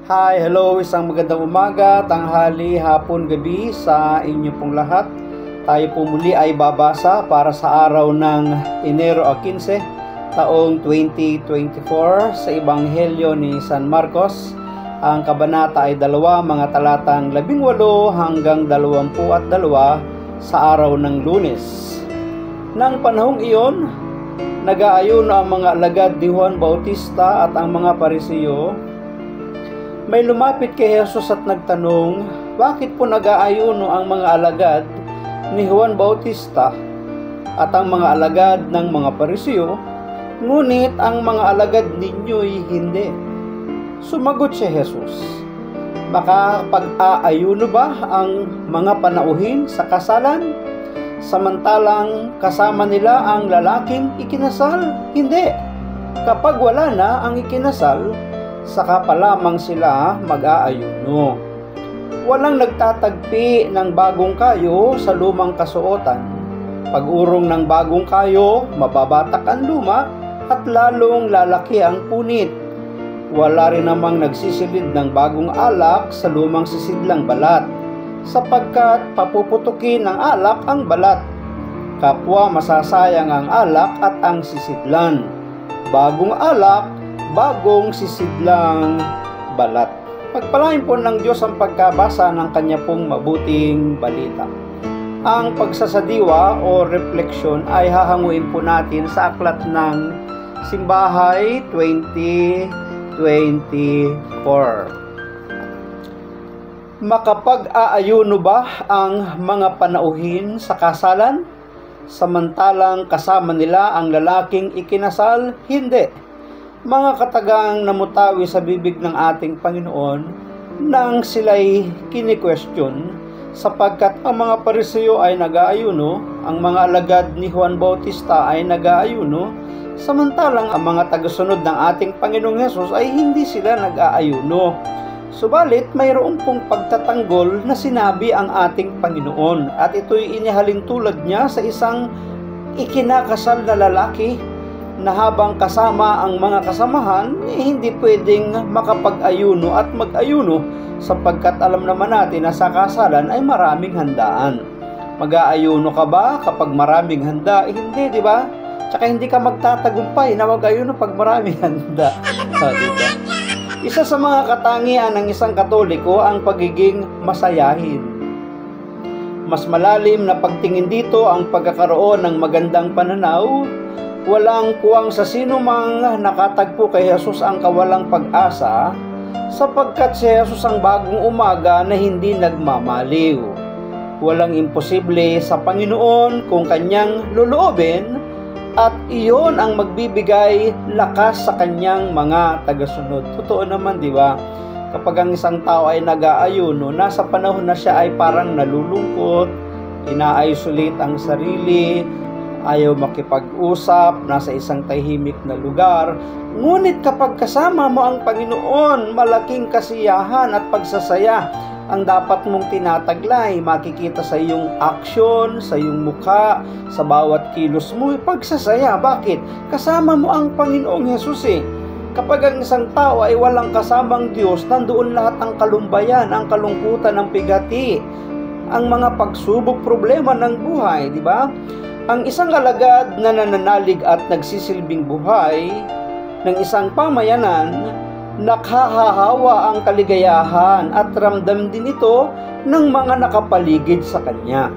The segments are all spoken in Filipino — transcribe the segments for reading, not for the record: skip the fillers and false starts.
Hi, hello, isang magandang umaga, tanghali, hapon, gabi sa inyo pong lahat. Tayo po muli ay babasa para sa araw ng Enero 15, taong 2024 sa Ebanghelyo ni San Marcos. Ang kabanata ay 2, mga talatang 18 hanggang 22 sa araw ng Lunes. Nang panahong iyon, nag-aayuno ang mga alagad ni Juan Bautista at ang mga Parisiyo. May lumapit kay Jesus at nagtanong, bakit po nag-aayuno ang mga alagad ni Juan Bautista at ang mga alagad ng mga Parisiyo, ngunit ang mga alagad ninyo'y hindi? Sumagot si Jesus, baka pag-aayuno ba ang mga panauhin sa kasalan, samantalang kasama nila ang lalaking ikinasal? Hindi. Kapag wala na ang ikinasal, saka pa lamang sila mag-aayuno. Walang nagtatagpi ng bagong kayo sa lumang kasuotan. Pag-urong ng bagong kayo, mababatak ang luma at lalong lalaki ang punit. Wala rin namang nagsisilid ng bagong alak sa lumang sisidlang balat, sapagkat papuputukin ng alak ang balat. Kapwa masasayang ang alak at ang sisidlan. Bagong alak, bagong sisidlang balat. Pagpalain po ng Diyos ang pagkabasa ng kanya pong mabuting balita. Ang pagsasadiwa o refleksyon ay hahanguin po natin sa aklat ng Simbahay 2024. Makapag-aayuno ba ang mga panauhin sa kasalan, samantalang kasama nila ang lalaking ikinasal? Hindi. Mga katagang namutawi sa bibig ng ating Panginoon nang sila'y kini-question, sapagkat ang mga Parisiyo ay nag-aayuno, ang mga alagad ni Juan Bautista ay nag-aayuno, samantalang ang mga tagasunod ng ating Panginoong Hesus ay hindi sila nag-aayuno. Subalit mayroon pong pagtatanggol na sinabi ang ating Panginoon, at ito'y inihalin tulad niya sa isang ikinakasal na lalaki na habang kasama ang mga kasamahan, hindi pwedeng makapag-ayuno at mag-ayuno, sapagkat alam naman natin na sa kasalan ay maraming handaan. Mag-aayuno ka ba kapag maraming handa? Hindi, di ba? Tsaka hindi ka magtatagumpay na mag-ayuno pag maraming handa. Diba? Isa sa mga katangian ng isang Katoliko ang pagiging masayahin. Mas malalim na pagtingin dito ang pagkakaroon ng magandang pananaw. Walang puwang sa sino mang nakatagpo kay Jesus ang kawalang pag-asa, sapagkat si Jesus ang bagong umaga na hindi nagmamaliw. Walang imposible sa Panginoon kung kanyang loloobin, at iyon ang magbibigay lakas sa kanyang mga tagasunod. Totoo naman, di ba? Kapag ang isang tao ay nag-aayuno, nasa panahon na siya ay parang nalulungkot, ina-isolate ang sarili, ayaw makipag-usap, nasa isang tahimik na lugar. Ngunit kapag kasama mo ang Panginoon, malaking kasiyahan at pagsasaya ang dapat mong tinataglay. Makikita sa iyong aksyon, sa iyong mukha, sa bawat kilos mo, pagsasaya. Bakit? Kasama mo ang Panginoong Hesus eh. Kapag ang isang tao ay walang kasamang Diyos, nandoon lahat ang kalumbayan, ang kalungkutan, ang pigati, ang mga pagsubok, problema ng buhay, di ba? Ang isang alagad na nananalig at nagsisilbing buhay ng isang pamayanan, nakahahawa ang kaligayahan at ramdam din ito ng mga nakapaligid sa kanya.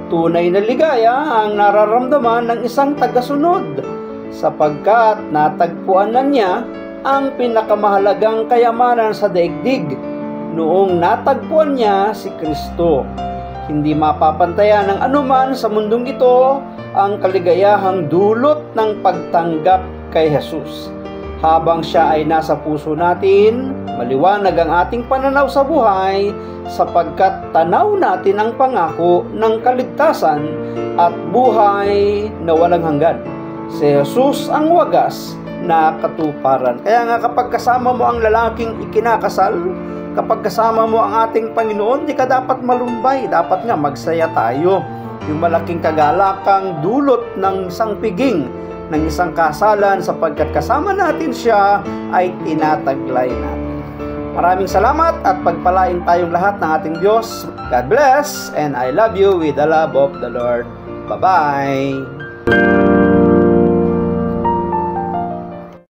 Tunay na ligaya ang nararamdaman ng isang tagasunod, sapagkat natagpuan na niya ang pinakamahalagang kayamanan sa daigdig noong natagpuan niya si Kristo. Hindi mapapantayan ng anuman sa mundong ito ang kaligayahang dulot ng pagtanggap kay Jesus. Habang siya ay nasa puso natin, maliwanag ang ating pananaw sa buhay, sapagkat tanaw natin ang pangako ng kaligtasan at buhay na walang hanggan. Si Jesus ang wagas na katuparan. Kaya nga kapag kasama mo ang lalaking ikinakasal, kapag kasama mo ang ating Panginoon, di ka dapat malumbay. Dapat nga magsaya tayo. Yung malaking kagalakang dulot ng isang piging ng isang kasalan sapagkat kasama natin siya ay tinataglay natin. Maraming salamat at pagpalain tayong lahat ng ating Diyos. God bless and I love you with the love of the Lord. Bye-bye!